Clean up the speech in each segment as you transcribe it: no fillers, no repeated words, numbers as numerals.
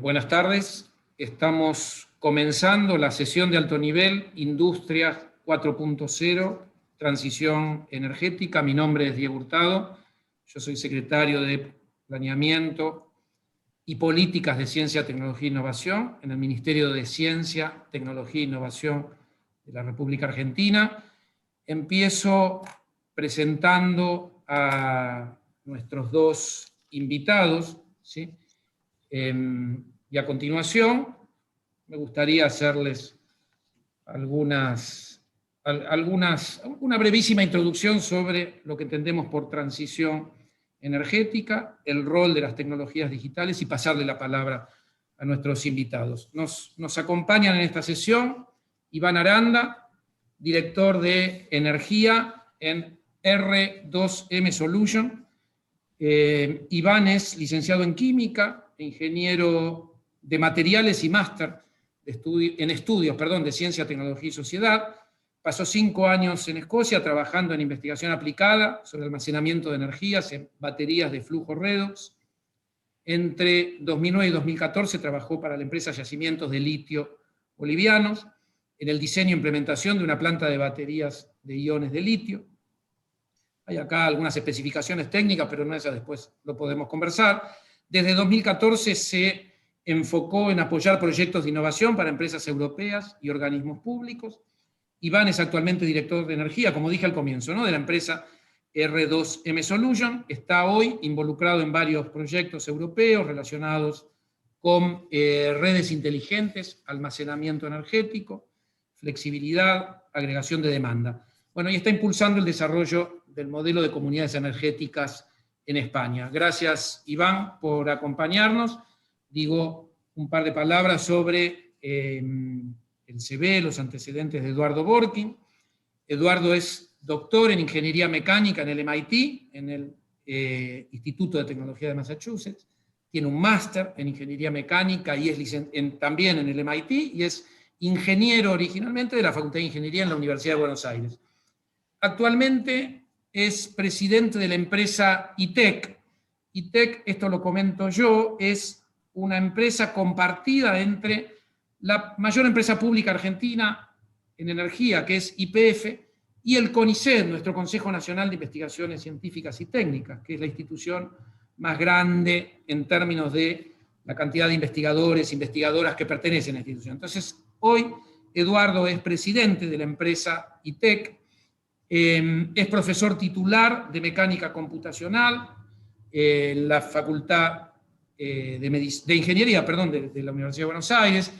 Buenas tardes. Estamos comenzando la sesión de alto nivel, Industrias 4.0, Transición Energética. Mi nombre es Diego Hurtado. Yo soy secretario de Planeamiento y Políticas de Ciencia, Tecnología e Innovación en el Ministerio de Ciencia, Tecnología e Innovación de la República Argentina. Empiezo presentando a nuestros dos invitados, ¿sí? Y a continuación me gustaría hacerles una brevísima introducción sobre lo que entendemos por transición energética, el rol de las tecnologías digitales y pasarle la palabra a nuestros invitados. Nos acompañan en esta sesión Iván Aranda, director de Energía en R2M Solution. Iván es licenciado en Química, ingeniero de materiales y máster en estudios de Ciencia, Tecnología y Sociedad. Pasó 5 años en Escocia trabajando en investigación aplicada sobre almacenamiento de energías en baterías de flujo redox. Entre 2009 y 2014 trabajó para la empresa Yacimientos de Litio Bolivianos en el diseño e implementación de una planta de baterías de iones de litio. Hay acá algunas especificaciones técnicas, pero no esas, después lo podemos conversar. Desde 2014 se enfocó en apoyar proyectos de innovación para empresas europeas y organismos públicos. Iván es actualmente director de energía, como dije al comienzo, ¿no?, de la empresa R2M Solution. Está hoy involucrado en varios proyectos europeos relacionados con redes inteligentes, almacenamiento energético, flexibilidad, agregación de demanda. Bueno, y está impulsando el desarrollo del modelo de comunidades energéticas en España. Gracias, Iván, por acompañarnos. Digo un par de palabras sobre el CV, los antecedentes de Eduardo Borkin. Eduardo es doctor en Ingeniería Mecánica en el MIT, en el Instituto de Tecnología de Massachusetts. Tiene un máster en Ingeniería Mecánica y es también en el MIT, y es ingeniero originalmente de la Facultad de Ingeniería en la Universidad de Buenos Aires. Actualmente es presidente de la empresa ITEC. ITEC, esto lo comento yo, es una empresa compartida entre la mayor empresa pública argentina en energía, que es YPF, y el CONICET, nuestro Consejo Nacional de Investigaciones Científicas y Técnicas, que es la institución más grande en términos de la cantidad de investigadores e investigadoras que pertenecen a la institución. Entonces, hoy Eduardo es presidente de la empresa ITEC. Es profesor titular de Mecánica Computacional en la Facultad de Ingeniería de la Universidad de Buenos Aires.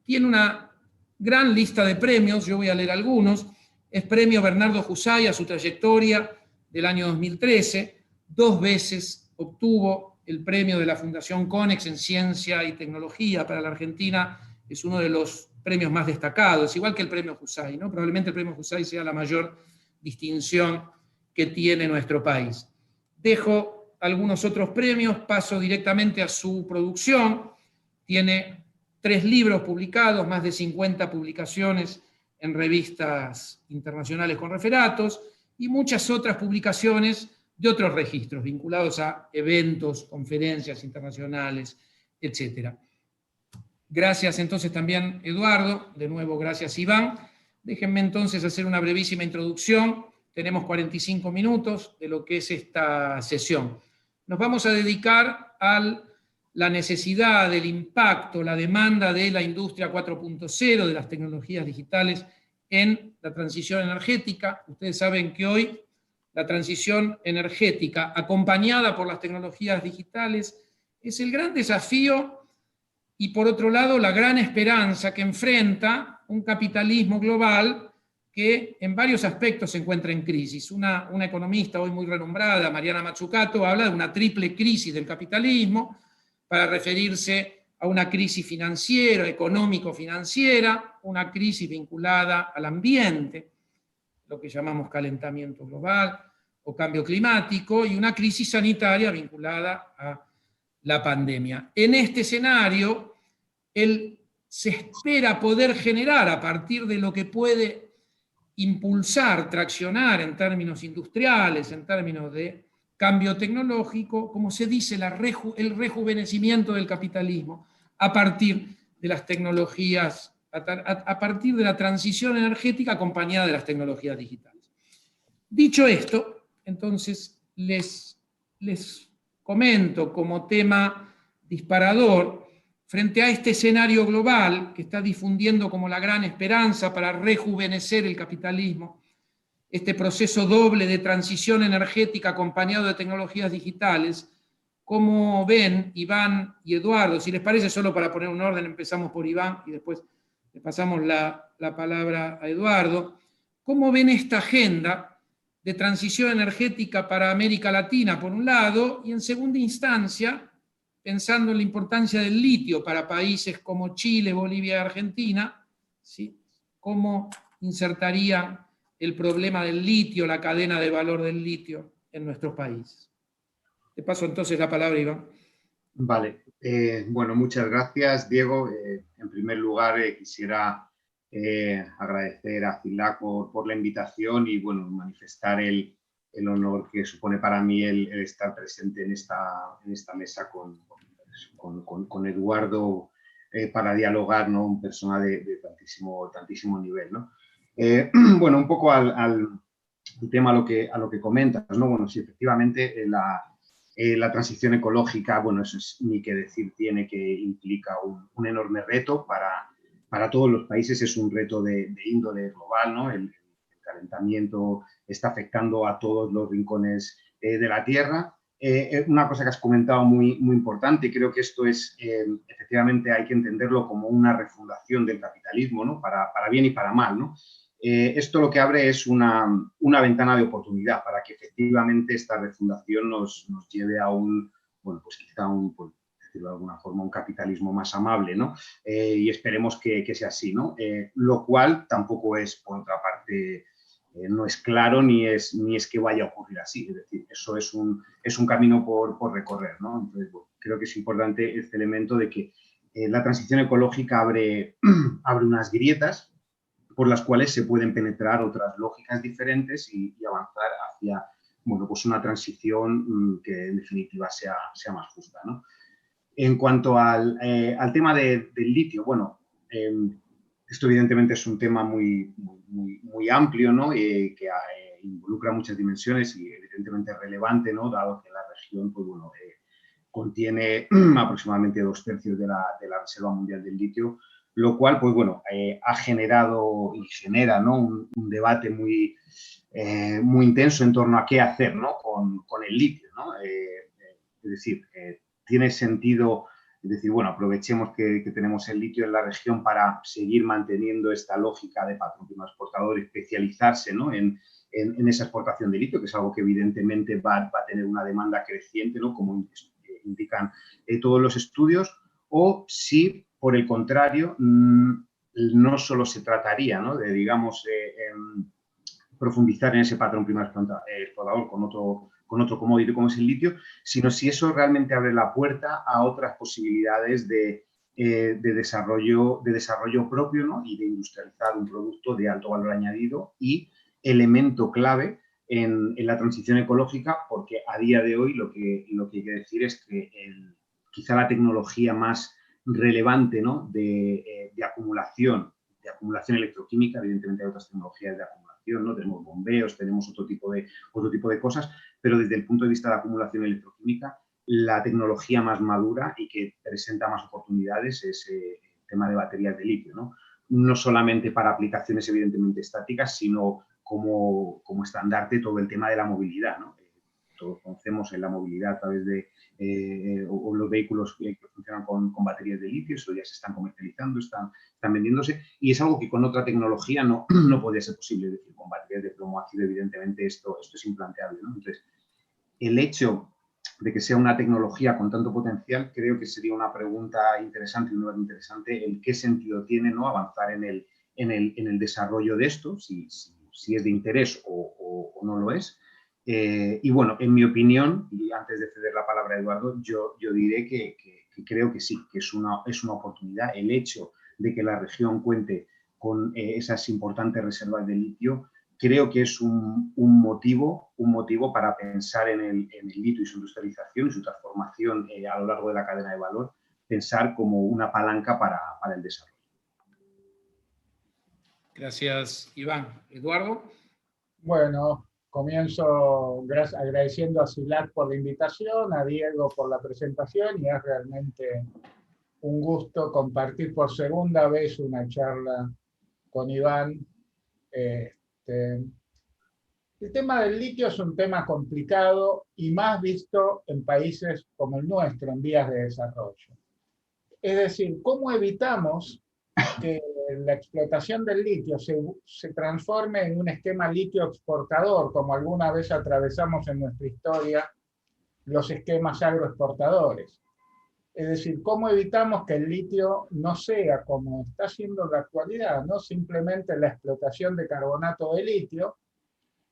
Tiene una gran lista de premios, yo voy a leer algunos. Es premio Bernardo Husay a su trayectoria del año 2013. 2 veces obtuvo el premio de la Fundación Conex en Ciencia y Tecnología para la Argentina. Es uno de los premios más destacados, igual que el premio Husay, ¿no? Probablemente el premio Husay sea la mayor distinción que tiene nuestro país. Dejo algunos otros premios, paso directamente a su producción. Tiene 3 libros publicados, más de 50 publicaciones en revistas internacionales con referatos y muchas otras publicaciones de otros registros vinculados a eventos, conferencias internacionales, etc. Gracias entonces también, Eduardo. De nuevo, gracias, Iván. Déjenme entonces hacer una brevísima introducción. Tenemos 45 minutos de lo que es esta sesión. Nos vamos a dedicar a la necesidad, del impacto, la demanda de la industria 4.0, de las tecnologías digitales en la transición energética. Ustedes saben que hoy la transición energética, acompañada por las tecnologías digitales, es el gran desafío y, por otro lado, la gran esperanza que enfrenta un capitalismo global que en varios aspectos se encuentra en crisis. Una economista hoy muy renombrada, Mariana Mazzucato, habla de una triple crisis del capitalismo para referirse a una crisis financiera, económico-financiera, una crisis vinculada al ambiente, lo que llamamos calentamiento global o cambio climático, y una crisis sanitaria vinculada a la pandemia. En este escenario, se espera poder generar, a partir de lo que puede impulsar, traccionar en términos industriales, en términos de cambio tecnológico, como se dice, el rejuvenecimiento del capitalismo, a partir de las tecnologías, a partir de la transición energética acompañada de las tecnologías digitales. Dicho esto, entonces les comento como tema disparador, frente a este escenario global que está difundiendo como la gran esperanza para rejuvenecer el capitalismo, este proceso doble de transición energética acompañado de tecnologías digitales, ¿cómo ven Iván y Eduardo? Si les parece, solo para poner un orden, empezamos por Iván y después le pasamos la palabra a Eduardo. ¿Cómo ven esta agenda de transición energética para América Latina, por un lado, y en segunda instancia, pensando en la importancia del litio para países como Chile, Bolivia y Argentina, ¿sí? ¿Cómo insertarían el problema del litio, la cadena de valor del litio en nuestros países? Te paso entonces la palabra, Iván. Vale, bueno, muchas gracias, Diego. En primer lugar, quisiera agradecer a CILAC por la invitación y, bueno, manifestar el honor que supone para mí el estar presente en esta mesa con Eduardo para dialogar, ¿no? Un persona de tantísimo nivel, ¿no? Bueno, un poco al tema a lo que comentas, ¿no? Bueno, sí, efectivamente, la transición ecológica, bueno, eso es ni que decir tiene, que implica un enorme reto para todos los países, es un reto de índole global, ¿no? El calentamiento está afectando a todos los rincones de la Tierra. Una cosa que has comentado muy importante, y creo que esto es, efectivamente, hay que entenderlo como una refundación del capitalismo, ¿no? Para bien y para mal, ¿no? Esto lo que abre es una ventana de oportunidad para que efectivamente esta refundación nos lleve a bueno, pues quizá por decirlo de alguna forma, un capitalismo más amable, ¿no? Y esperemos que sea así, ¿no? Lo cual tampoco es, por otra parte, no es claro ni es que vaya a ocurrir así. Es decir, eso es un camino por recorrer, ¿no? Entonces, bueno, creo que es importante este elemento de que la transición ecológica abre unas grietas por las cuales se pueden penetrar otras lógicas diferentes y avanzar hacia, bueno, pues una transición que en definitiva sea más justa, ¿no? En cuanto al tema del litio, bueno, esto evidentemente es un tema muy amplio, ¿no? Que involucra muchas dimensiones y evidentemente es relevante, ¿no? Dado que la región, pues bueno, contiene aproximadamente 2/3 de la reserva mundial del litio, lo cual, pues bueno, ha generado y genera, ¿no? un debate muy intenso en torno a qué hacer, ¿no? con el litio, ¿no? Es decir, tiene sentido decir, bueno, aprovechemos que tenemos el litio en la región para seguir manteniendo esta lógica de patrón primo exportador, especializarse, ¿no? en esa exportación de litio, que es algo que evidentemente va a tener una demanda creciente, ¿no? Como indican todos los estudios, o si, por el contrario, no solo se trataría, ¿no? de, digamos, profundizar en ese patrón primo exportador con otro commodity como es el litio, sino si eso realmente abre la puerta a otras posibilidades de desarrollo propio, ¿no? Y de industrializar un producto de alto valor añadido y elemento clave en la transición ecológica, porque a día de hoy lo que hay que decir es que quizá la tecnología más relevante, ¿no? de acumulación electroquímica, evidentemente hay otras tecnologías de acumulación, ¿no? Tenemos bombeos, tenemos otro tipo de cosas, pero desde el punto de vista de la acumulación electroquímica, la tecnología más madura y que presenta más oportunidades es el tema de baterías de litio, ¿no? No solamente para aplicaciones evidentemente estáticas, sino como estandarte todo el tema de la movilidad, ¿no? Todos conocemos en la movilidad a través de o los vehículos que funcionan con baterías de litio, eso ya se están comercializando, están vendiéndose, y es algo que con otra tecnología no podría ser posible. Es decir, con baterías de plomo ácido, evidentemente, esto es implanteable, ¿no? Entonces, el hecho de que sea una tecnología con tanto potencial, creo que sería una pregunta interesante, un debate interesante, el qué sentido tiene, ¿no? Avanzar en el desarrollo de esto, si es de interés o no lo es. Y bueno, en mi opinión, y antes de ceder la palabra a Eduardo, yo diré que creo que sí, que es una oportunidad. El hecho de que la región cuente con esas importantes reservas de litio, creo que es un motivo para pensar en el litio y su industrialización y su transformación a lo largo de la cadena de valor pensar como una palanca para el desarrollo. Gracias, Iván. Eduardo. Bueno, comienzo agradeciendo a Silat por la invitación, a Diego por la presentación, y es realmente un gusto compartir por segunda vez una charla con Iván. El tema del litio es un tema complicado y más visto en países como el nuestro, en vías de desarrollo. Es decir, ¿cómo evitamos que la explotación del litio se transforme en un esquema litio exportador, como alguna vez atravesamos en nuestra historia los esquemas agroexportadores? Es decir, ¿cómo evitamos que el litio no sea, como está siendo en la actualidad, no simplemente la explotación de carbonato de litio,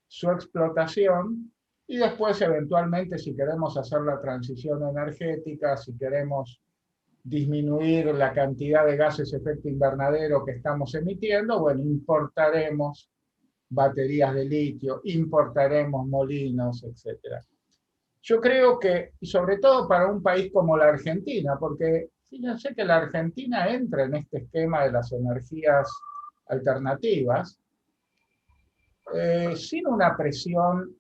su explotación, y después eventualmente, si queremos hacer la transición energética, si queremos disminuir la cantidad de gases de efecto invernadero que estamos emitiendo, bueno, importaremos baterías de litio, importaremos molinos, etc. Yo creo que, y sobre todo para un país como la Argentina, porque fíjense que la Argentina entra en este esquema de las energías alternativas, sin una presión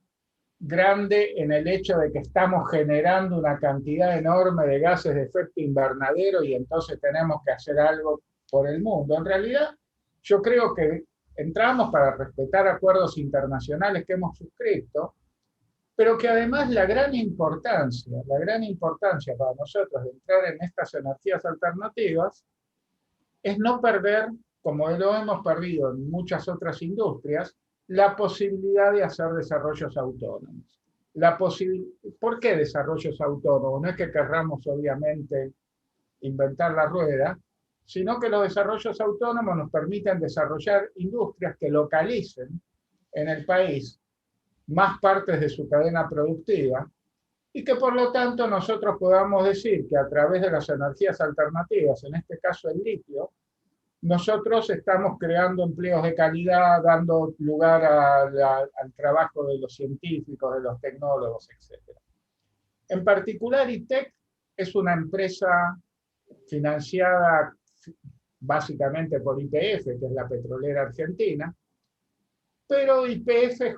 grande en el hecho de que estamos generando una cantidad enorme de gases de efecto invernadero y entonces tenemos que hacer algo por el mundo. En realidad, yo creo que entramos para respetar acuerdos internacionales que hemos suscrito, pero que además la gran importancia para nosotros de entrar en estas energías alternativas es no perder, como lo hemos perdido en muchas otras industrias, la posibilidad de hacer desarrollos autónomos. ¿Por qué desarrollos autónomos? No es que querramos, obviamente, inventar la rueda, sino que los desarrollos autónomos nos permiten desarrollar industrias que localicen en el país más partes de su cadena productiva y que por lo tanto nosotros podamos decir que a través de las energías alternativas, en este caso el litio, nosotros estamos creando empleos de calidad, dando lugar al trabajo de los científicos, de los tecnólogos, etc. En particular, ITEC es una empresa financiada básicamente por YPF, que es la petrolera argentina, pero YPF,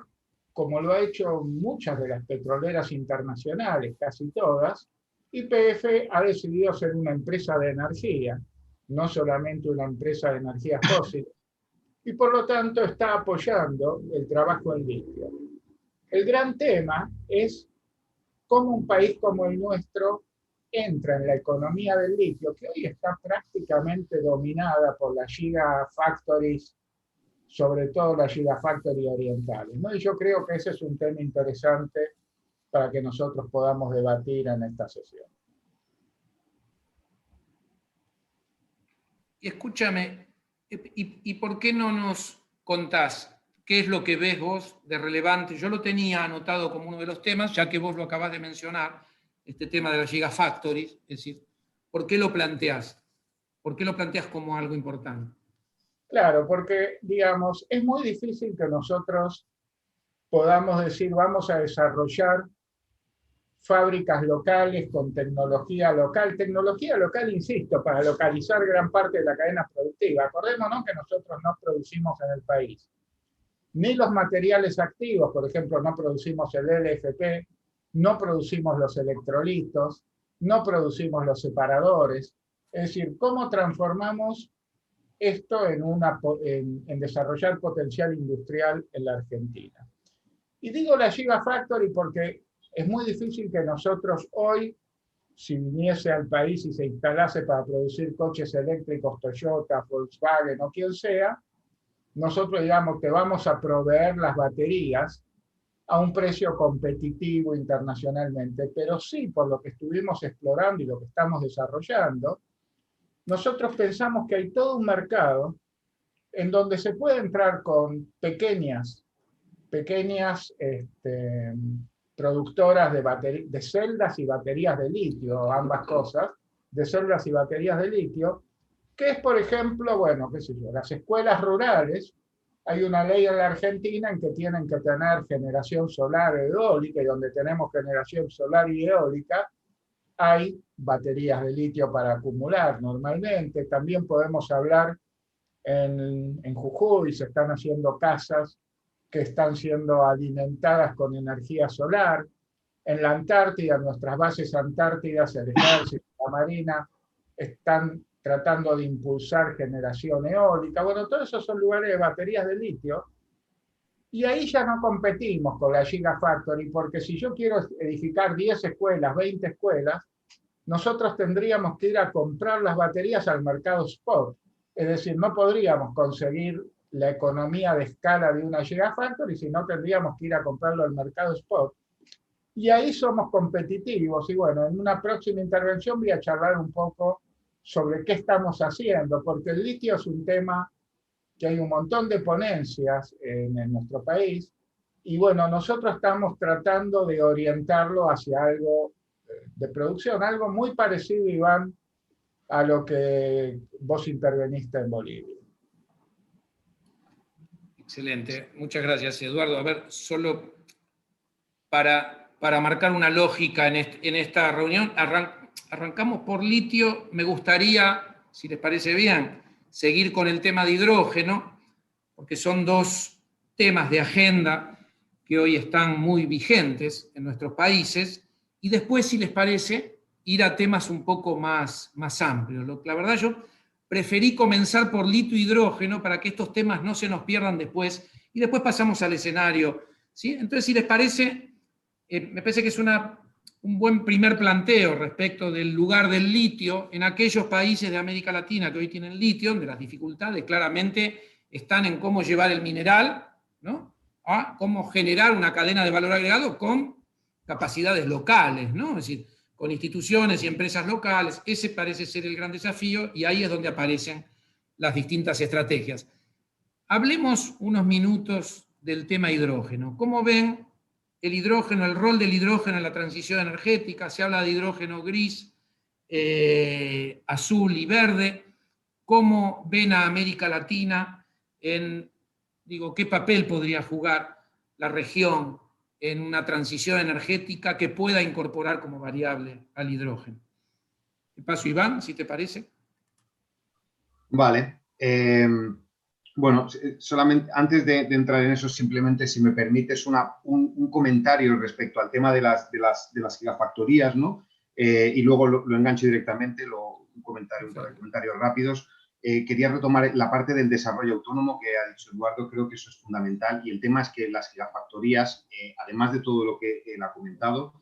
como lo ha hecho muchas de las petroleras internacionales, casi todas, YPF ha decidido ser una empresa de energía, no solamente una empresa de energías fósiles, y por lo tanto está apoyando el trabajo en litio. El gran tema es cómo un país como el nuestro entra en la economía del litio, que hoy está prácticamente dominada por las gigafactories, sobre todo las gigafactories orientales, ¿no? Y yo creo que ese es un tema interesante para que nosotros podamos debatir en esta sesión. Y escúchame, ¿y por qué no nos contás qué es lo que ves vos de relevante? Yo lo tenía anotado como uno de los temas, ya que vos lo acabás de mencionar, este tema de las gigafactories, es decir, ¿por qué lo planteás? ¿Por qué lo planteás como algo importante? Claro, porque, digamos, es muy difícil que nosotros podamos decir, vamos a desarrollar fábricas locales con tecnología local, insisto, para localizar gran parte de la cadena productiva. Acordémonos que nosotros no producimos en el país ni los materiales activos, por ejemplo, no producimos el LFP, no producimos los electrolitos, no producimos los separadores. Es decir, ¿cómo transformamos esto en desarrollar potencial industrial en la Argentina? Y digo la Gigafactory porque es muy difícil que nosotros hoy, si viniese al país y se instalase para producir coches eléctricos, Toyota, Volkswagen o quien sea, nosotros digamos que vamos a proveer las baterías a un precio competitivo internacionalmente, pero sí, por lo que estuvimos explorando y lo que estamos desarrollando, nosotros pensamos que hay todo un mercado en donde se puede entrar con pequeñas productoras de celdas y baterías de litio, ambas cosas, de celdas y baterías de litio, que es, por ejemplo, bueno, qué sé yo, las escuelas rurales. Hay una ley en la Argentina en que tienen que tener generación solar e eólica, y donde tenemos generación solar y eólica, hay baterías de litio para acumular normalmente. También podemos hablar en Jujuy, se están haciendo casas que están siendo alimentadas con energía solar. En la Antártida, en nuestras bases antártidas, el ejército y la marina están tratando de impulsar generación eólica. Bueno, todos esos son lugares de baterías de litio. Y ahí ya no competimos con la Gigafactory, porque si yo quiero edificar 10 escuelas, 20 escuelas, nosotros tendríamos que ir a comprar las baterías al mercado spot. Es decir, no podríamos conseguir la economía de escala de una Gigafactory, sino tendríamos que ir a comprarlo al mercado spot. Y ahí somos competitivos. Y bueno, en una próxima intervención voy a charlar un poco sobre qué estamos haciendo, porque el litio es un tema que hay un montón de ponencias en nuestro país. Y bueno, nosotros estamos tratando de orientarlo hacia algo de producción, algo muy parecido, Iván, a lo que vos interveniste en Bolivia. Excelente, muchas gracias, Eduardo. A ver, solo para marcar una lógica en esta reunión, arrancamos por litio. Me gustaría, si les parece bien, seguir con el tema de hidrógeno, porque son dos temas de agenda que hoy están muy vigentes en nuestros países, y después, si les parece, ir a temas un poco más amplios. La verdad, yo preferí comenzar por litio e hidrógeno para que estos temas no se nos pierdan después, y después pasamos al escenario, ¿sí? Entonces, si les parece, me parece que es un buen primer planteo respecto del lugar del litio en aquellos países de América Latina que hoy tienen litio, donde las dificultades claramente están en cómo llevar el mineral, ¿no?, a cómo generar una cadena de valor agregado con capacidades locales, ¿no? Es decir, con instituciones y empresas locales. Ese parece ser el gran desafío, y ahí es donde aparecen las distintas estrategias. Hablemos unos minutos del tema hidrógeno. ¿Cómo ven el hidrógeno, el rol del hidrógeno en la transición energética? Se habla de hidrógeno gris, azul y verde. ¿Cómo ven a América Latina qué papel podría jugar la región en una transición energética que pueda incorporar como variable al hidrógeno? Te paso, Iván, si te parece. Vale. Bueno, solamente antes de entrar en eso, simplemente, si me permites, un comentario respecto al tema de las gigafactorías, ¿no? Y luego lo engancho directamente, un par de comentarios rápidos. Quería retomar la parte del desarrollo autónomo que ha dicho Eduardo. Creo que eso es fundamental, y el tema es que las gigafactorías, además de todo lo que él ha comentado,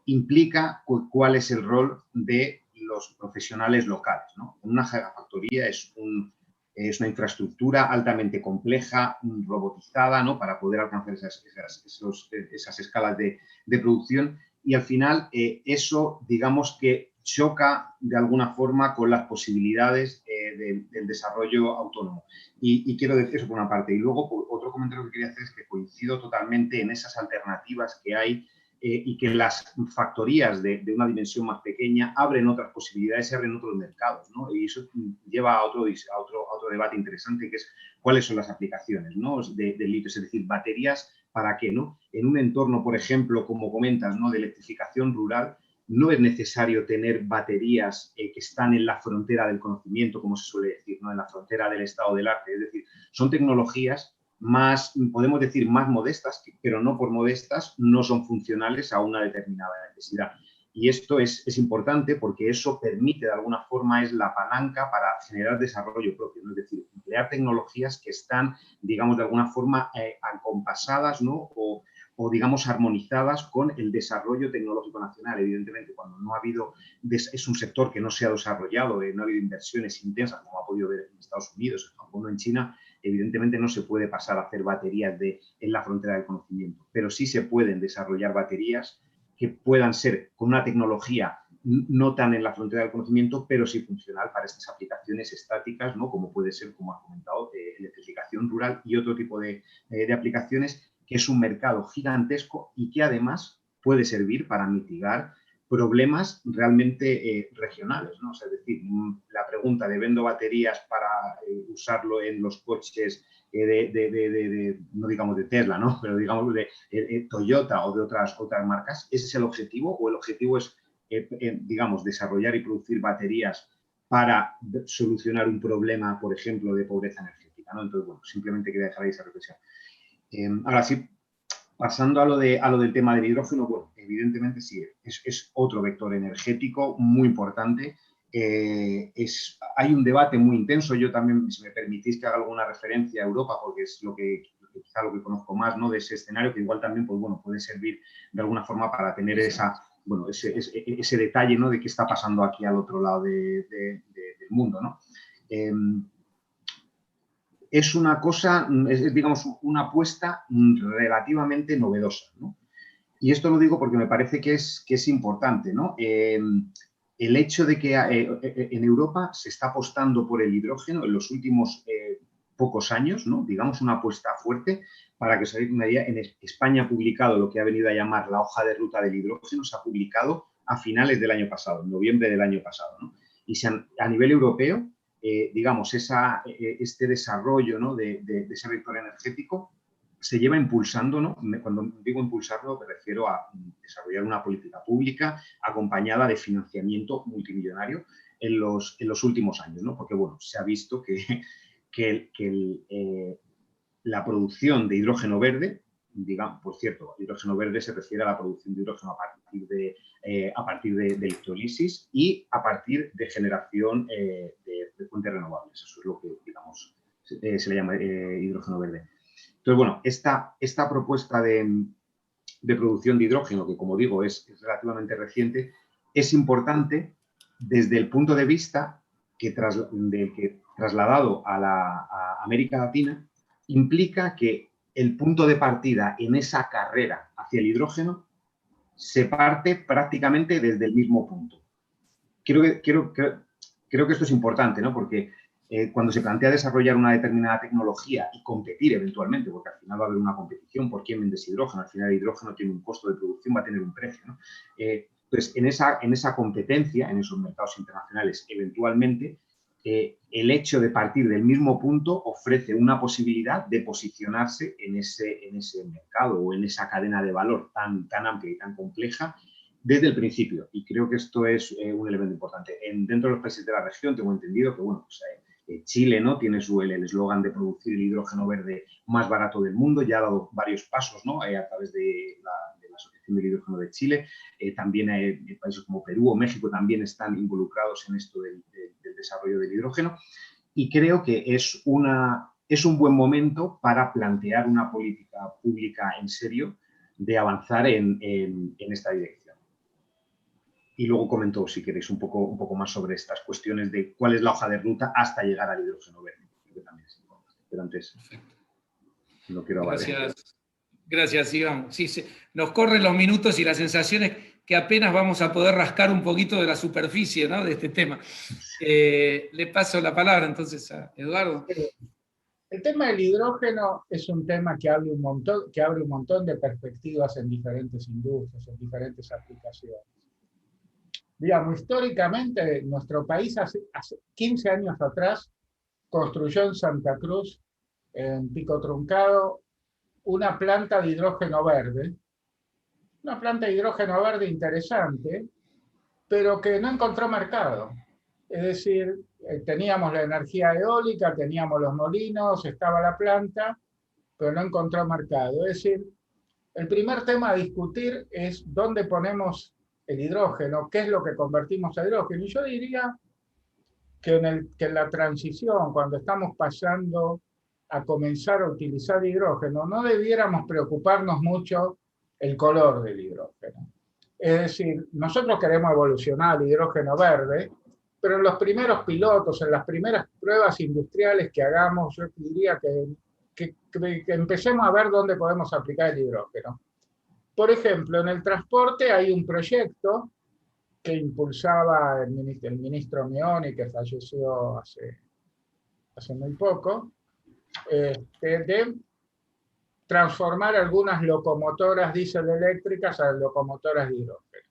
implica cuál es el rol de los profesionales locales, ¿no? Una gigafactoría es una infraestructura altamente compleja, robotizada, ¿no?, para poder alcanzar esas escalas de producción, y al final eso, digamos que choca de alguna forma con las posibilidades del desarrollo autónomo. Y quiero decir eso por una parte. Y luego otro comentario que quería hacer es que coincido totalmente en esas alternativas que hay, y que las factorías de una dimensión más pequeña abren otras posibilidades y abren otros mercados, ¿no? Y eso lleva a otro debate interesante, que es cuáles son las aplicaciones, ¿no?, del litio, es decir, baterías, ¿para qué, no? En un entorno, por ejemplo, como comentas, ¿no?, de electrificación rural, no es necesario tener baterías que están en la frontera del conocimiento, como se suele decir, ¿no?, en la frontera del estado del arte. Es decir, son tecnologías más, podemos decir, más modestas, pero no por modestas, no son funcionales a una determinada necesidad. Y esto es importante porque eso permite, de alguna forma, es la palanca para generar desarrollo propio, ¿no? Es decir, emplear tecnologías que están, digamos, de alguna forma acompasadas, ¿no?, o digamos, armonizadas con el desarrollo tecnológico nacional. Evidentemente, cuando no ha habido, es un sector que no se ha desarrollado, no ha habido inversiones intensas, como ha podido ver en Estados Unidos, en Japón o en China. Evidentemente no se puede pasar a hacer baterías en la frontera del conocimiento, pero sí se pueden desarrollar baterías que puedan ser con una tecnología no tan en la frontera del conocimiento, pero sí funcional para estas aplicaciones estáticas, ¿no?, como puede ser, como has comentado, electrificación rural y otro tipo de aplicaciones, que es un mercado gigantesco y que además puede servir para mitigar problemas realmente regionales, ¿no? O sea, es decir, la pregunta de ¿vendo baterías para usarlo en los coches no digamos de Tesla, ¿no?, pero digamos de Toyota o de otras marcas? ¿Ese es el objetivo, o el objetivo es digamos, desarrollar y producir baterías para solucionar un problema, por ejemplo, de pobreza energética, ¿no? Entonces, bueno, simplemente quería dejar ahí esa reflexión. Ahora sí, pasando a lo del tema del hidrógeno, bueno, evidentemente sí, es otro vector energético muy importante. Hay un debate muy intenso. Yo también, si me permitís que haga alguna referencia a Europa, porque es quizá lo que conozco más, ¿no?, de ese escenario, que igual también, pues bueno, puede servir de alguna forma para tener ese detalle, ¿no?, de qué está pasando aquí al otro lado del mundo, ¿no? Es una cosa, digamos, una apuesta relativamente novedosa, ¿no? Y esto lo digo porque me parece que es importante, ¿no? El hecho de que en Europa se está apostando por el hidrógeno en los últimos pocos años, ¿no? Digamos, una apuesta fuerte. Para que os hagáis una idea, en España ha publicado lo que ha venido a llamar la hoja de ruta del hidrógeno, se ha publicado a finales del año pasado, en noviembre del año pasado, ¿no? Y a nivel europeo, digamos, este desarrollo, ¿no?, de ese vector energético se lleva impulsando, ¿no? Cuando digo impulsarlo me refiero a desarrollar una política pública acompañada de financiamiento multimillonario en los últimos años, ¿no? Porque, bueno, se ha visto que la producción de hidrógeno verde, digamos, por cierto, hidrógeno verde se refiere a la producción de hidrógeno a partir de electrolisis y a partir de generación de fuentes renovables. Eso es lo que, digamos, se le llama hidrógeno verde. Entonces, bueno, esta propuesta de producción de hidrógeno, que como digo es relativamente reciente, es importante desde el punto de vista que trasladado a América Latina implica que el punto de partida en esa carrera hacia el hidrógeno se parte prácticamente desde el mismo punto. Creo que esto es importante, ¿no? Porque cuando se plantea desarrollar una determinada tecnología y competir eventualmente, porque al final va a haber una competición por quién vende ese hidrógeno, al final el hidrógeno tiene un costo de producción, va a tener un precio, ¿no? Entonces, en esa competencia, en esos mercados internacionales, eventualmente, el hecho de partir del mismo punto ofrece una posibilidad de posicionarse en ese mercado o en esa cadena de valor tan amplia y tan compleja desde el principio. Y creo que esto es un elemento importante. Dentro de los países de la región tengo entendido que, bueno, pues, Chile, ¿no?, tiene el eslogan de producir el hidrógeno verde más barato del mundo, ya ha dado varios pasos, ¿no?, a través de la Asociación del Hidrógeno de Chile. También países como Perú o México también están involucrados en esto del desarrollo del hidrógeno, y creo que es un buen momento para plantear una política pública en serio de avanzar en esta dirección. Y luego comento, si queréis, un poco más sobre estas cuestiones de cuál es la hoja de ruta hasta llegar al hidrógeno verde, que también es importante. Pero antes, no quiero abarcar. Gracias, Iván. Sí, nos corren los minutos y la sensación es que apenas vamos a poder rascar un poquito de la superficie, ¿no?, de este tema. Le paso la palabra entonces a Eduardo. El tema del hidrógeno es un tema que abre un montón de perspectivas en diferentes industrias, en diferentes aplicaciones. Digamos, históricamente, nuestro país hace 15 años atrás construyó en Santa Cruz, en Pico Truncado, una planta de hidrógeno verde. Una planta de hidrógeno verde interesante, pero que no encontró mercado. Es decir, teníamos la energía eólica, teníamos los molinos, estaba la planta, pero no encontró mercado. Es decir, el primer tema a discutir es dónde ponemos el hidrógeno, qué es lo que convertimos a hidrógeno. Y yo diría que en la transición, cuando estamos pasando a comenzar a utilizar hidrógeno, no debiéramos preocuparnos mucho el color del hidrógeno. Es decir, nosotros queremos evolucionar el hidrógeno verde, pero en los primeros pilotos, en las primeras pruebas industriales que hagamos, yo diría que empecemos a ver dónde podemos aplicar el hidrógeno. Por ejemplo, en el transporte hay un proyecto que impulsaba el ministro Meoni, que falleció hace muy poco, de transformar algunas locomotoras diésel eléctricas a locomotoras de hidrógeno.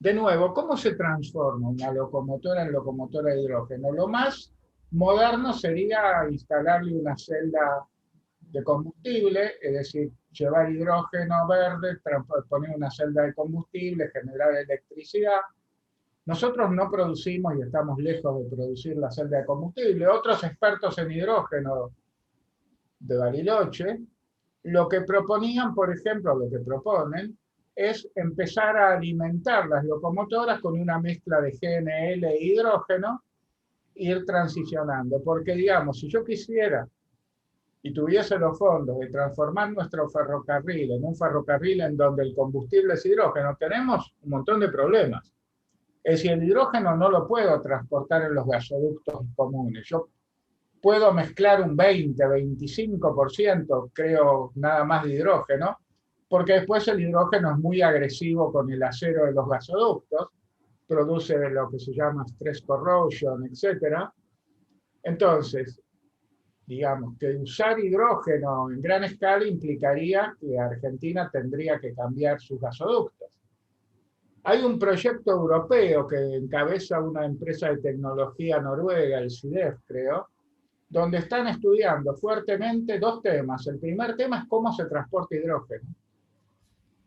De nuevo, ¿cómo se transforma una locomotora en locomotora de hidrógeno? Lo más moderno sería instalarle una celda de combustible, es decir, llevar hidrógeno verde, poner una celda de combustible, generar electricidad. Nosotros no producimos y estamos lejos de producir la celda de combustible. Otros expertos en hidrógeno de Bariloche, lo que proponían, por ejemplo, lo que proponen, es empezar a alimentar las locomotoras con una mezcla de GNL e hidrógeno, ir transicionando. Porque, digamos, si yo quisiera y tuviese los fondos de transformar nuestro ferrocarril en un ferrocarril en donde el combustible es hidrógeno, tenemos un montón de problemas. Es decir, el hidrógeno no lo puedo transportar en los gasoductos comunes. Yo puedo mezclar un 20, 25%, creo, nada más de hidrógeno, porque después el hidrógeno es muy agresivo con el acero de los gasoductos, produce lo que se llama stress corrosion, etc. Entonces, digamos que usar hidrógeno en gran escala implicaría que Argentina tendría que cambiar sus gasoductos. Hay un proyecto europeo que encabeza una empresa de tecnología noruega, el CIDEF, creo, donde están estudiando fuertemente dos temas. El primer tema es cómo se transporta hidrógeno.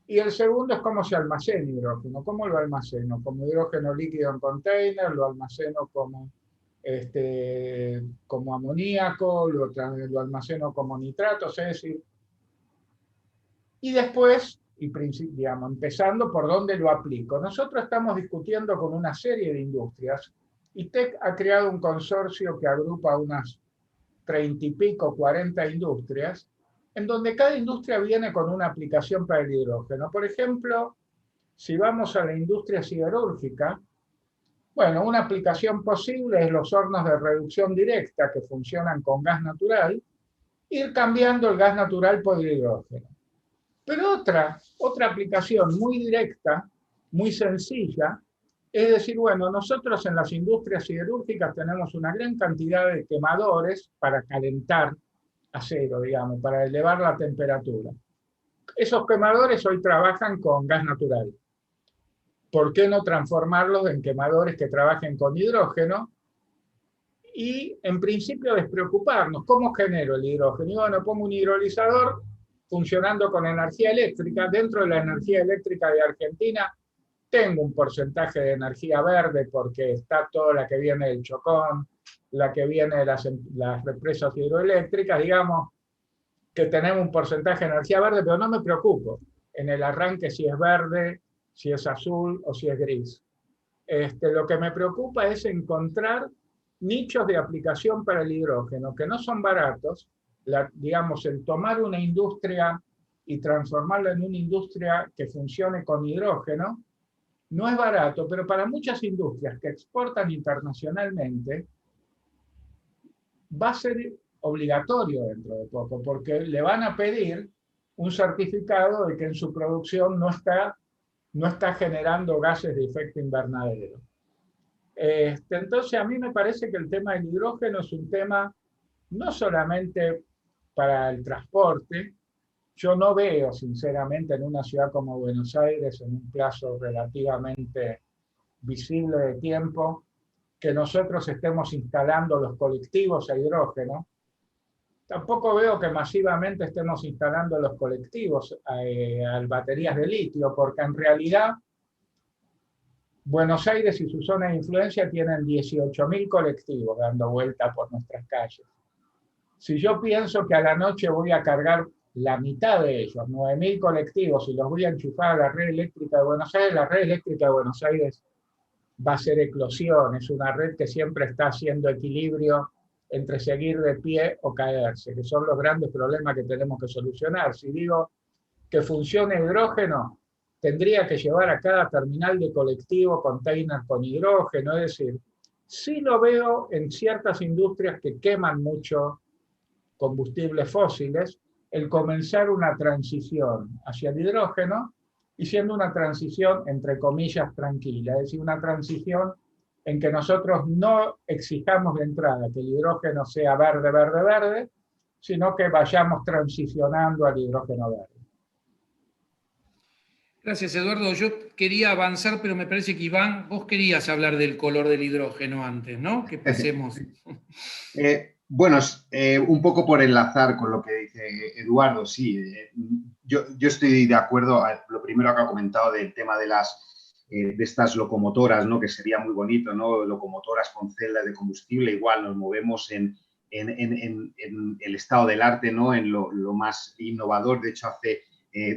Y el segundo es cómo se almacena hidrógeno. ¿Cómo lo almaceno? Como hidrógeno líquido en container, lo almaceno como amoníaco, lo almaceno como nitratos, es decir. Y después, digamos, empezando por dónde lo aplico. Nosotros estamos discutiendo con una serie de industrias. ITEC ha creado un consorcio que agrupa unas 30 y pico, 40 industrias, en donde cada industria viene con una aplicación para el hidrógeno. Por ejemplo, si vamos a la industria siderúrgica, bueno, una aplicación posible es los hornos de reducción directa que funcionan con gas natural, ir cambiando el gas natural por el hidrógeno. Pero otra aplicación muy directa, muy sencilla, es decir, bueno, nosotros en las industrias siderúrgicas tenemos una gran cantidad de quemadores para calentar acero, digamos, para elevar la temperatura. Esos quemadores hoy trabajan con gas natural. ¿Por qué no transformarlos en quemadores que trabajen con hidrógeno? Y en principio despreocuparnos. ¿Cómo genero el hidrógeno? Y bueno, pongo un hidrolizador funcionando con energía eléctrica. Dentro de la energía eléctrica de Argentina tengo un porcentaje de energía verde porque está toda la que viene del Chocón, la que viene de las represas hidroeléctricas, digamos que tenemos un porcentaje de energía verde, pero no me preocupo en el arranque si es verde, si es azul o si es gris. Lo que me preocupa es encontrar nichos de aplicación para el hidrógeno que no son baratos. Digamos, el tomar una industria y transformarla en una industria que funcione con hidrógeno no es barato, pero para muchas industrias que exportan internacionalmente va a ser obligatorio dentro de poco, porque le van a pedir un certificado de que en su producción no está generando gases de efecto invernadero. Entonces, a mí me parece que el tema del hidrógeno es un tema no solamente para el transporte. Yo no veo, sinceramente, en una ciudad como Buenos Aires, en un plazo relativamente visible de tiempo, que nosotros estemos instalando los colectivos a hidrógeno. Tampoco veo que masivamente estemos instalando los colectivos a baterías de litio, porque en realidad Buenos Aires y su zona de influencia tienen 18.000 colectivos dando vuelta por nuestras calles. Si yo pienso que a la noche voy a cargar la mitad de ellos, 9.000 colectivos, y los voy a enchufar a la red eléctrica de Buenos Aires, la red eléctrica de Buenos Aires va a ser eclosión, es una red que siempre está haciendo equilibrio entre seguir de pie o caerse, que son los grandes problemas que tenemos que solucionar. Si digo que funcione hidrógeno, tendría que llevar a cada terminal de colectivo container con hidrógeno, es decir, sí lo veo en ciertas industrias que queman mucho combustibles fósiles, el comenzar una transición hacia el hidrógeno y siendo una transición, entre comillas, tranquila, es decir, una transición en que nosotros no exijamos de entrada que el hidrógeno sea verde, verde, verde, sino que vayamos transicionando al hidrógeno verde. Gracias, Eduardo. Yo quería avanzar, pero me parece que Iván, vos querías hablar del color del hidrógeno antes, ¿no? Que pasemos. Bueno, un poco por enlazar con lo que dice Eduardo, sí, yo estoy de acuerdo. Lo primero que ha comentado del tema de estas locomotoras, ¿no? Que sería muy bonito, ¿no? Locomotoras con celdas de combustible, igual nos movemos en el estado del arte, ¿no? En lo más innovador. De hecho, hace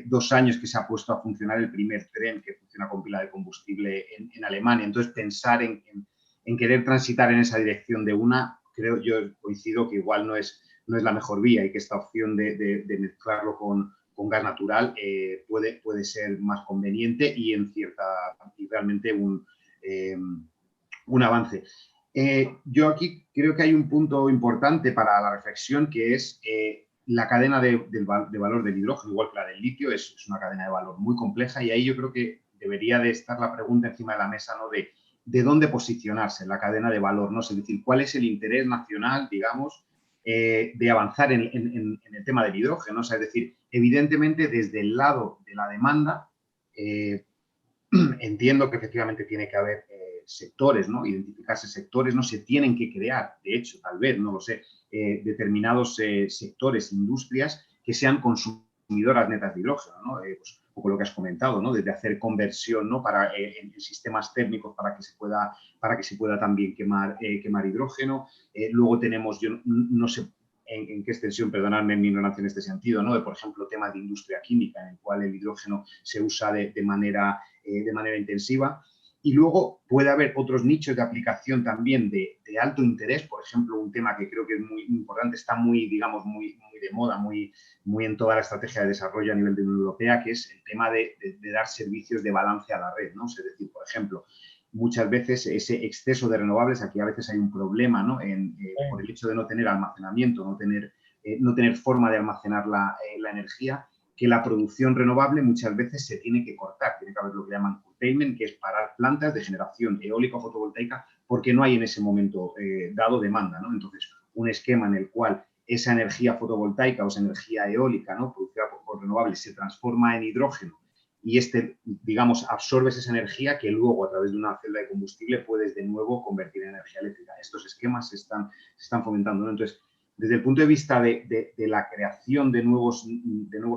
2 años que se ha puesto a funcionar el primer tren que funciona con pila de combustible en Alemania. Entonces, pensar en querer transitar en esa dirección de creo, yo coincido que igual no es la mejor vía y que esta opción de mezclarlo con gas natural puede ser más conveniente y realmente un avance. Yo aquí creo que hay un punto importante para la reflexión, que es la cadena de valor del hidrógeno, igual que la del litio, es una cadena de valor muy compleja, y ahí yo creo que debería de estar la pregunta encima de la mesa, ¿no? De dónde posicionarse en la cadena de valor, ¿no? Es decir, cuál es el interés nacional, digamos, de avanzar en el tema del hidrógeno. O sea, es decir, evidentemente desde el lado de la demanda, entiendo que efectivamente tiene que haber sectores, ¿no? Identificarse sectores, no se tienen que crear, de hecho, tal vez, no lo sé, determinados sectores, industrias que sean consumidoras netas de hidrógeno, ¿no? Pues, un poco lo que has comentado, ¿no? Desde hacer conversión, ¿no? En sistemas térmicos para que se pueda también quemar hidrógeno. Luego tenemos, yo no sé en qué extensión, perdonadme mi ignorancia en este sentido, ¿no? De, por ejemplo, temas de industria química, en el cual el hidrógeno se usa de manera intensiva. Y luego puede haber otros nichos de aplicación también de alto interés. Por ejemplo, un tema que creo que es muy importante, está digamos, muy de moda, muy en toda la estrategia de desarrollo a nivel de la Unión Europea, que es el tema de dar servicios de balance a la red, ¿no? Es decir, por ejemplo, muchas veces ese exceso de renovables, aquí a veces hay un problema, ¿no? Por el hecho de no tener almacenamiento, no tener forma de almacenar la energía, que la producción renovable muchas veces se tiene que cortar, tiene que haber lo que llaman curtailment, que es parar plantas de generación eólica o fotovoltaica porque no hay en ese momento dado demanda, ¿no? Entonces, un esquema en el cual esa energía fotovoltaica o esa energía eólica, ¿no? Producida por renovables se transforma en hidrógeno y digamos, absorbes esa energía que luego a través de una celda de combustible puedes de nuevo convertir en energía eléctrica. Estos esquemas se están fomentando, ¿no? Entonces, desde el punto de vista de la creación de nuevos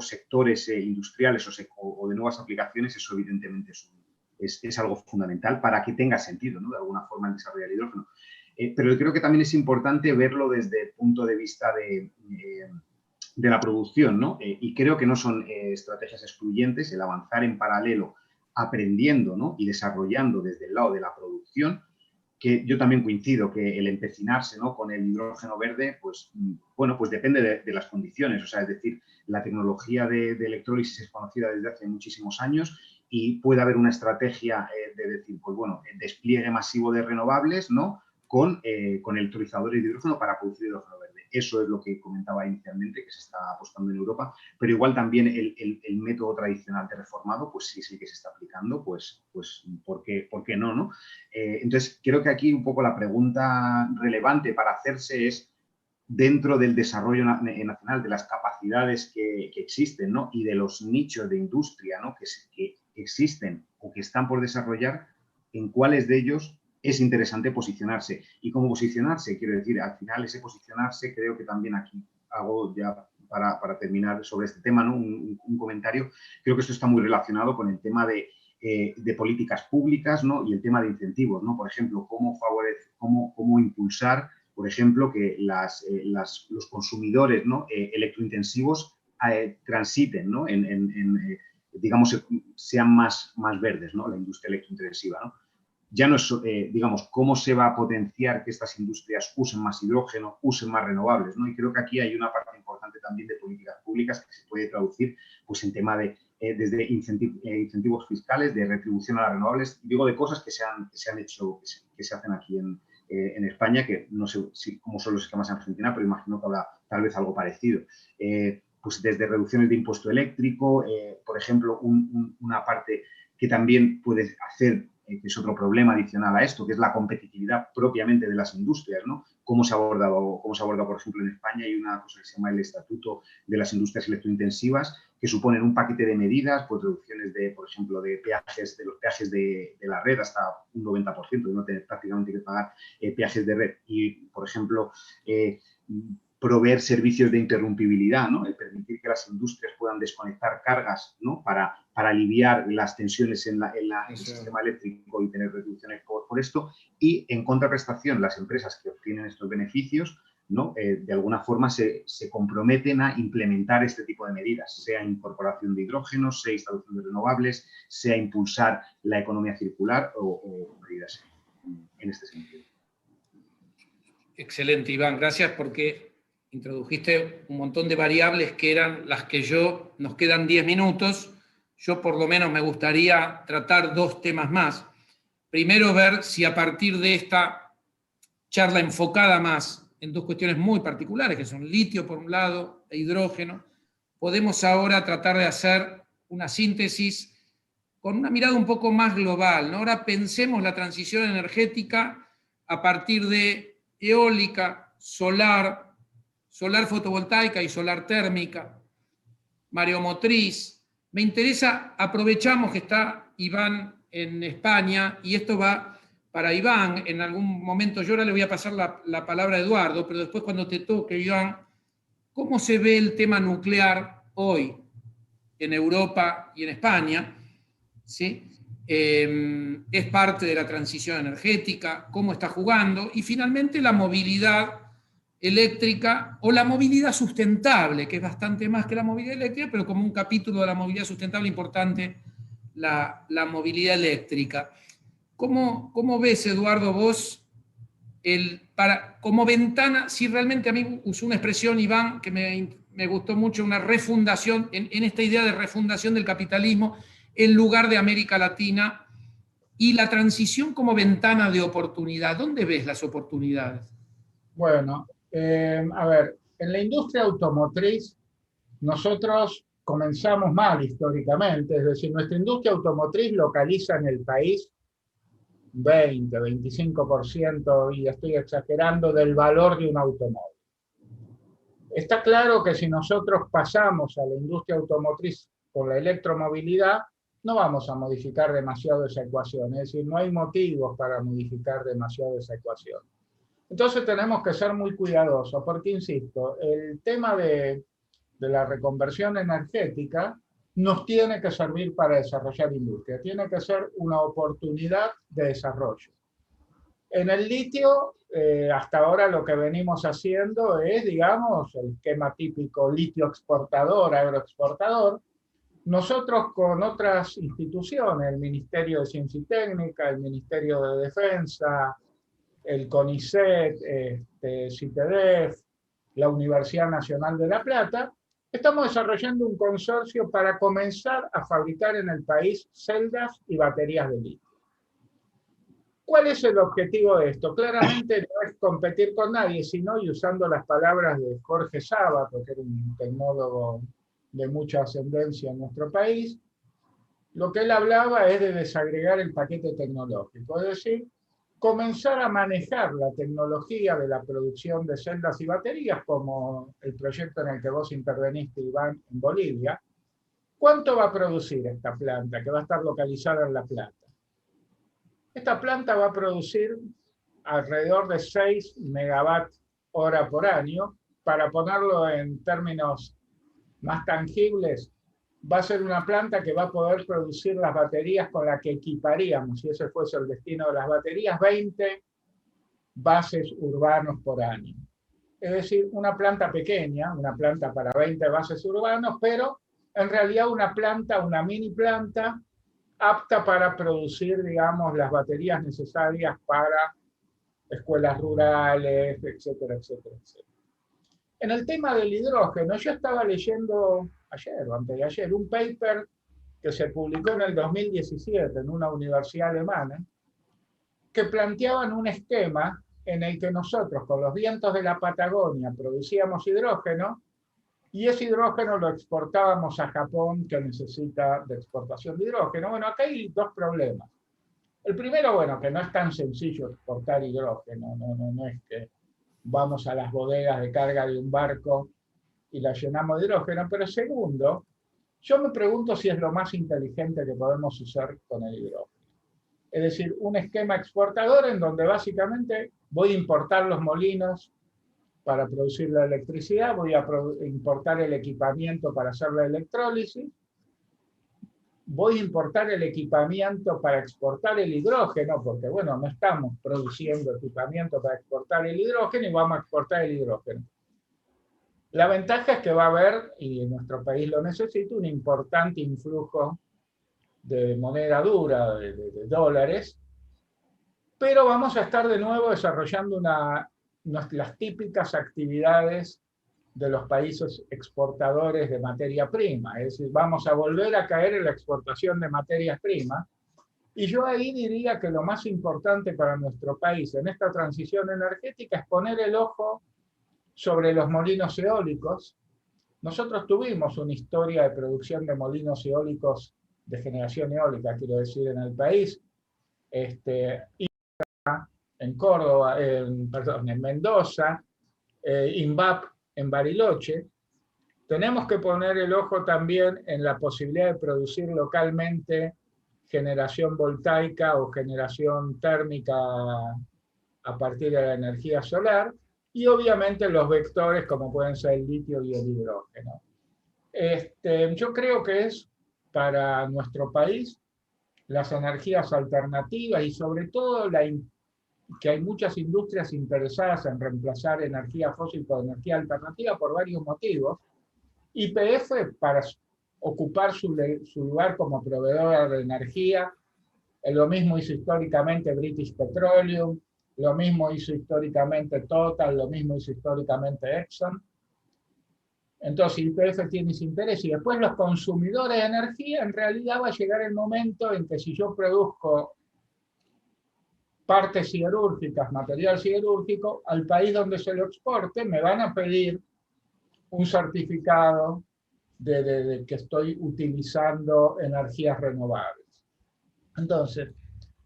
sectores industriales o de nuevas aplicaciones, eso evidentemente es algo fundamental para que tenga sentido, ¿no? De alguna forma el desarrollo del hidrógeno. Pero creo que también es importante verlo desde el punto de vista de la producción, ¿no? Y creo que no son estrategias excluyentes el avanzar en paralelo aprendiendo, ¿no? Y desarrollando desde el lado de la producción, que yo también coincido que el empecinarse, ¿no? Con el hidrógeno verde, pues, bueno, pues depende de las condiciones. O sea, es decir, la tecnología de electrólisis es conocida desde hace muchísimos años y puede haber una estrategia de decir, pues bueno, el despliegue masivo de renovables, ¿no? Con electrolizadores de hidrógeno para producir hidrógeno verde. Eso es lo que comentaba inicialmente, que se está apostando en Europa, pero igual también el método tradicional de reformado, pues sí que se está aplicando, pues ¿por qué no, no? Entonces, creo que aquí un poco la pregunta relevante para hacerse es, dentro del desarrollo nacional, de las capacidades que existen, ¿no? Y de los nichos de industria, ¿no? que existen o que están por desarrollar, en cuáles de ellos es interesante posicionarse. Y cómo posicionarse, quiero decir, al final ese posicionarse, creo que también aquí hago ya para terminar sobre este tema, ¿no? Un comentario. Creo que esto está muy relacionado con el tema de políticas públicas, ¿no? Y el tema de incentivos, ¿no? Por ejemplo, cómo impulsar, por ejemplo, que los consumidores, ¿no? Electrointensivos transiten, ¿no? Digamos, sean más verdes, ¿no? La industria electrointensiva, ¿no? Ya no es, digamos, cómo se va a potenciar que estas industrias usen más hidrógeno, usen más renovables, ¿no? Y creo que aquí hay una parte importante también de políticas públicas que se puede traducir, pues, en tema de desde incentivos fiscales, de retribución a las renovables, digo, de cosas que se han hecho, que se hacen aquí en España, que no sé cómo son los esquemas en Argentina, pero imagino que habrá tal vez algo parecido. Pues desde reducciones de impuesto eléctrico, por ejemplo, una parte que también puede hacer que es otro problema adicional a esto, que es la competitividad propiamente de las industrias, ¿no? Cómo se ha abordado, por ejemplo, en España hay una cosa que se llama el Estatuto de las Industrias Electrointensivas, que suponen un paquete de medidas, pues reducciones de, por ejemplo, de los peajes de la red hasta un 90%, de no tener prácticamente que pagar peajes de red. Y, por ejemplo, proveer servicios de interrumpibilidad, ¿no? El permitir que las industrias puedan desconectar cargas, ¿no? Para aliviar las tensiones en el sistema eléctrico y tener reducciones por esto. Y, en contraprestación, las empresas que obtienen estos beneficios, ¿no? De alguna forma se comprometen a implementar este tipo de medidas, sea incorporación de hidrógeno, sea instalación de renovables, sea impulsar la economía circular o medidas en este sentido. Excelente, Iván, gracias porque introdujiste un montón de variables que eran las que nos quedan 10 minutos, yo por lo menos me gustaría tratar 2 temas más. Primero, ver si a partir de esta charla enfocada más en 2 cuestiones muy particulares, que son litio por un lado e hidrógeno, podemos ahora tratar de hacer una síntesis con una mirada un poco más global, ¿no? Ahora pensemos la transición energética a partir de eólica, solar fotovoltaica y solar térmica, mareomotriz. Me interesa, aprovechamos que está Iván en España, y esto va para Iván en algún momento. Yo ahora le voy a pasar la palabra a Eduardo, pero después cuando te toque, Iván, ¿cómo se ve el tema nuclear hoy en Europa y en España? ¿Sí? Es parte de la transición energética, cómo está jugando, y finalmente la movilidad eléctrica o la movilidad sustentable, que es bastante más que la movilidad eléctrica, pero como un capítulo de la movilidad sustentable importante, la movilidad eléctrica. ¿Cómo ves, Eduardo, vos, como ventana, si realmente a mí usó una expresión, Iván, que me gustó mucho, una refundación, en esta idea de refundación del capitalismo en lugar de América Latina, y la transición como ventana de oportunidad? ¿Dónde ves las oportunidades? Bueno, a ver, en la industria automotriz nosotros comenzamos mal históricamente, es decir, nuestra industria automotriz localiza en el país 20, 25%, y estoy exagerando, del valor de un automóvil. Está claro que si nosotros pasamos a la industria automotriz con la electromovilidad, no vamos a modificar demasiado esa ecuación, es decir, no hay motivos para modificar demasiado esa ecuación. Entonces tenemos que ser muy cuidadosos, porque, insisto, el tema de la reconversión energética nos tiene que servir para desarrollar industria, tiene que ser una oportunidad de desarrollo. En el litio, hasta ahora lo que venimos haciendo es, digamos, el esquema típico litio exportador, agroexportador. Nosotros con otras instituciones, el Ministerio de Ciencia y Técnica, el Ministerio de Defensa, el CONICET, CITEDEF, la Universidad Nacional de La Plata, estamos desarrollando un consorcio para comenzar a fabricar en el país celdas y baterías de litio. ¿Cuál es el objetivo de esto? Claramente no es competir con nadie, sino, y usando las palabras de Jorge Sábato, que era un tecnólogo de mucha ascendencia en nuestro país, lo que él hablaba es de desagregar el paquete tecnológico, es decir, comenzar a manejar la tecnología de la producción de celdas y baterías, como el proyecto en el que vos interveniste, Iván, en Bolivia. ¿Cuánto va a producir esta planta, que va a estar localizada en La Plata? Esta planta va a producir alrededor de 6 megawatt hora por año. Para ponerlo en términos más tangibles, va a ser una planta que va a poder producir las baterías con las que equiparíamos, si ese fuese el destino de las baterías, 20 bases urbanos por año. Es decir, una planta pequeña, una planta para 20 bases urbanos, pero en realidad una mini planta apta para producir, digamos, las baterías necesarias para escuelas rurales, etcétera, etcétera, etcétera. En el tema del hidrógeno, yo estaba leyendo ayer o antes de ayer un paper que se publicó en el 2017 en una universidad alemana, que planteaban un esquema en el que nosotros, con los vientos de la Patagonia, producíamos hidrógeno, y ese hidrógeno lo exportábamos a Japón, que necesita de exportación de hidrógeno. Bueno, acá hay 2 problemas. El primero, bueno, que no es tan sencillo exportar hidrógeno, no es que vamos a las bodegas de carga de un barco y la llenamos de hidrógeno, pero segundo, yo me pregunto si es lo más inteligente que podemos usar con el hidrógeno. Es decir, un esquema exportador en donde básicamente voy a importar los molinos para producir la electricidad, voy a importar el equipamiento para hacer la electrólisis, voy a importar el equipamiento para exportar el hidrógeno, porque bueno, no estamos produciendo equipamiento para exportar el hidrógeno y vamos a exportar el hidrógeno. La ventaja es que va a haber, y en nuestro país lo necesita, un importante influjo de moneda dura, de dólares, pero vamos a estar de nuevo desarrollando las típicas actividades de los países exportadores de materia prima, es decir, vamos a volver a caer en la exportación de materias primas, y yo ahí diría que lo más importante para nuestro país en esta transición energética es poner el ojo sobre los molinos eólicos. Nosotros tuvimos una historia de producción de molinos eólicos de generación eólica, quiero decir, en el país, en Córdoba, en Mendoza, INVAP en Bariloche. Tenemos que poner el ojo también en la posibilidad de producir localmente generación voltaica o generación térmica a partir de la energía solar, y obviamente los vectores como pueden ser el litio y el hidrógeno. Yo creo que es para nuestro país las energías alternativas y sobre todo que hay muchas industrias interesadas en reemplazar energía fósil por energía alternativa por varios motivos. YPF para ocupar su lugar como proveedora de energía, lo mismo hizo históricamente British Petroleum, lo mismo hizo históricamente Total, lo mismo hizo históricamente Exxon. Entonces YPF tiene ese interés y después los consumidores de energía, en realidad va a llegar el momento en que si yo produzco partes siderúrgicas, material siderúrgico, al país donde se lo exporte me van a pedir un certificado de que estoy utilizando energías renovables. Entonces,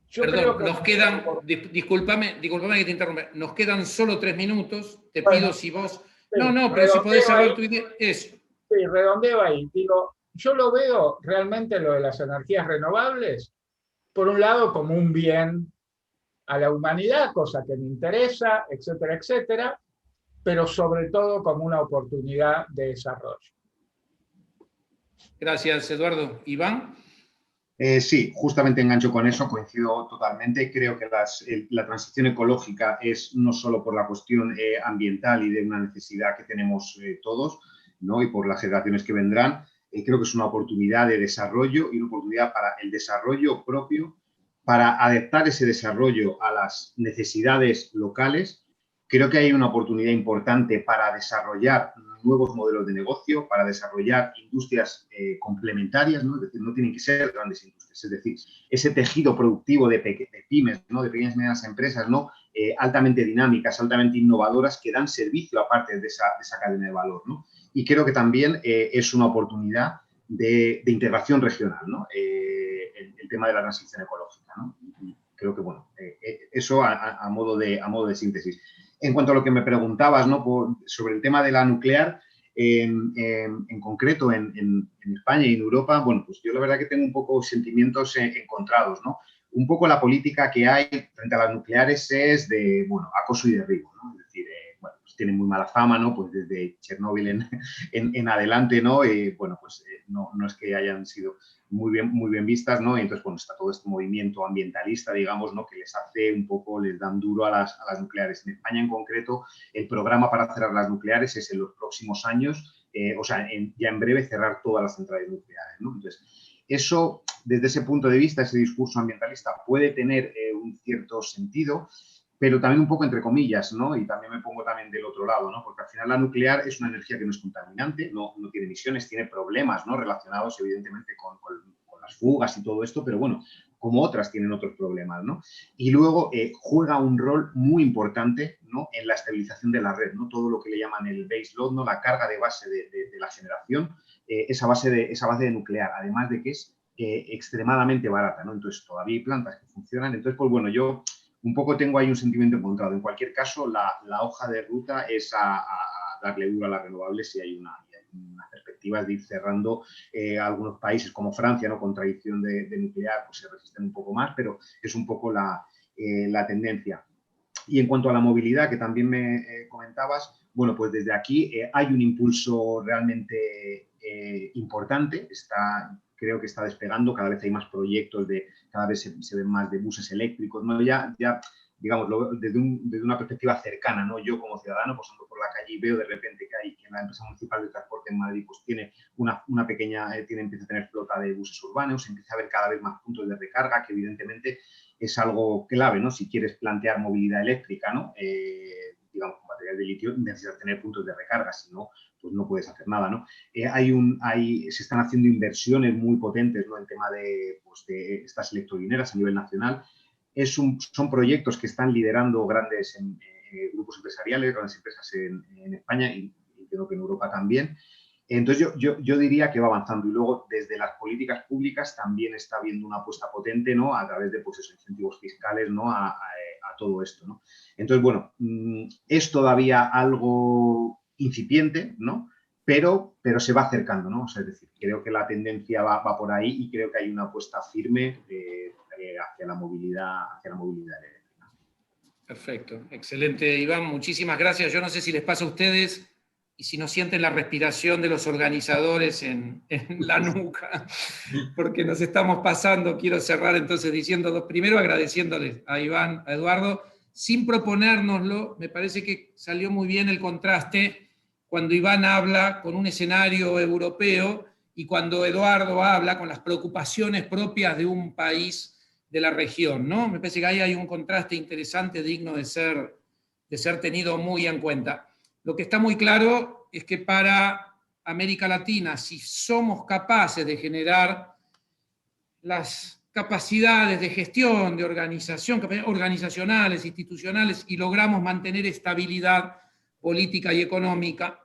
yo creo que... Nos quedan, discúlpame que te interrumpa, nos quedan solo 3 minutos, te Bueno, pido si vos... Sí, pero si podés cerrar tu idea, eso. Sí, redondeo ahí. Digo, yo lo veo realmente lo de las energías renovables, por un lado como un bien a la humanidad, cosa que me interesa, etcétera, etcétera, pero sobre todo como una oportunidad de desarrollo. Gracias, Eduardo. ¿Iván? Sí, justamente engancho con eso, coincido totalmente. Creo que la transición ecológica es no solo por la cuestión ambiental y de una necesidad que tenemos todos, ¿no? Y por las generaciones que vendrán, creo que es una oportunidad de desarrollo y una oportunidad para el desarrollo propio, para adaptar ese desarrollo a las necesidades locales. Creo que hay una oportunidad importante para desarrollar nuevos modelos de negocio, para desarrollar industrias complementarias, ¿no? Es decir, no tienen que ser grandes industrias, es decir, ese tejido productivo de pymes, ¿no? De pequeñas y medianas empresas, ¿no? Altamente dinámicas, altamente innovadoras, que dan servicio aparte de esa cadena de valor, ¿no? Y creo que también es una oportunidad de integración regional, ¿no? El tema de la transición ecológica, ¿no? Y creo que, bueno, eso a modo de síntesis. En cuanto a lo que me preguntabas, ¿no? Sobre el tema de la nuclear, en concreto en España y en Europa, bueno, pues yo la verdad que tengo un poco sentimientos encontrados, ¿no? Un poco la política que hay frente a las nucleares es de, bueno, acoso y derribo, ¿no? Es decir, bueno, pues tienen muy mala fama, ¿no? Pues desde Chernóbil en adelante, ¿no? Bueno, pues no es que hayan sido muy bien vistas, ¿no? Y entonces, bueno, está todo este movimiento ambientalista, digamos, ¿no? Que les hace un poco, les dan duro a las nucleares. En España, en concreto, el programa para cerrar las nucleares es en los próximos años, o sea, ya en breve cerrar todas las centrales nucleares, ¿no? Entonces, eso, desde ese punto de vista, ese discurso ambientalista puede tener un cierto sentido, pero también un poco entre comillas, ¿no? Y también me pongo también del otro lado, ¿no? Porque al final la nuclear es una energía que no es contaminante, no tiene emisiones, tiene problemas, ¿no? Relacionados evidentemente con las fugas y todo esto, pero bueno, como otras tienen otros problemas, ¿no? Y luego juega un rol muy importante, ¿no? En la estabilización de la red, ¿no? Todo lo que le llaman el base load, ¿no? La carga de base de la generación, esa base de nuclear, además de que es extremadamente barata, ¿no? Entonces todavía hay plantas que funcionan. Entonces, pues bueno, yo un poco tengo ahí un sentimiento encontrado. En cualquier caso, la hoja de ruta es a darle duro a las renovables y hay unas perspectivas de ir cerrando algunos países como Francia, ¿no? Con tradición de nuclear, pues se resisten un poco más, pero es un poco la tendencia. Y en cuanto a la movilidad, que también me comentabas, bueno, pues desde aquí hay un impulso realmente importante, creo que está despegando, cada vez hay más proyectos, cada vez se ven más de buses eléctricos, ¿no? Ya digamos, desde una perspectiva cercana, ¿no? Yo como ciudadano, pues ando por la calle y veo de repente que la empresa municipal de transporte en Madrid pues tiene una pequeña, empieza a tener flota de buses urbanos, empieza a haber cada vez más puntos de recarga, que evidentemente es algo clave, ¿no? Si quieres plantear movilidad eléctrica, ¿no? Digamos, con baterías de litio, necesitas tener puntos de recarga, si no, pues no puedes hacer nada, ¿no? Se están haciendo inversiones muy potentes, ¿no? En tema de estas electrolineras a nivel nacional. Son proyectos que están liderando grandes grupos empresariales, grandes empresas en España y creo que en Europa también. Entonces yo diría que va avanzando y luego desde las políticas públicas también está habiendo una apuesta potente, ¿no? A través de pues, esos incentivos fiscales, ¿no? a todo esto, ¿no? Entonces, bueno, es todavía algo incipiente, ¿no? Pero se va acercando, ¿no? O sea, es decir, creo que la tendencia va por ahí y creo que hay una apuesta firme hacia la movilidad eléctrica. Perfecto, excelente, Iván, muchísimas gracias. Yo no sé si les pasa a ustedes y si no sienten la respiración de los organizadores en la nuca, porque nos estamos pasando. Quiero cerrar entonces diciendo, primero agradeciéndoles a Iván, a Eduardo, sin proponérnoslo. Me parece que salió muy bien el contraste cuando Iván habla con un escenario europeo y cuando Eduardo habla con las preocupaciones propias de un país de la región, ¿no? Me parece que ahí hay un contraste interesante, digno de ser tenido muy en cuenta. Lo que está muy claro es que para América Latina, si somos capaces de generar las capacidades de gestión, de organización, organizacionales, institucionales, y logramos mantener estabilidad política y económica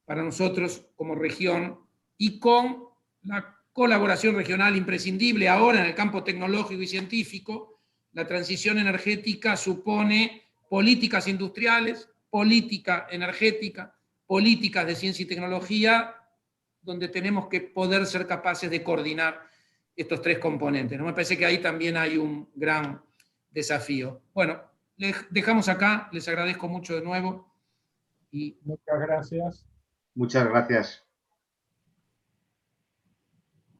para nosotros como región, y con la colaboración regional imprescindible ahora en el campo tecnológico y científico, la transición energética supone políticas industriales, política energética, políticas de ciencia y tecnología, donde tenemos que poder ser capaces de coordinar estos tres componentes, ¿no? Me parece que ahí también hay un gran desafío. Bueno, les dejamos acá, les agradezco mucho de nuevo. Muchas gracias. Muchas gracias.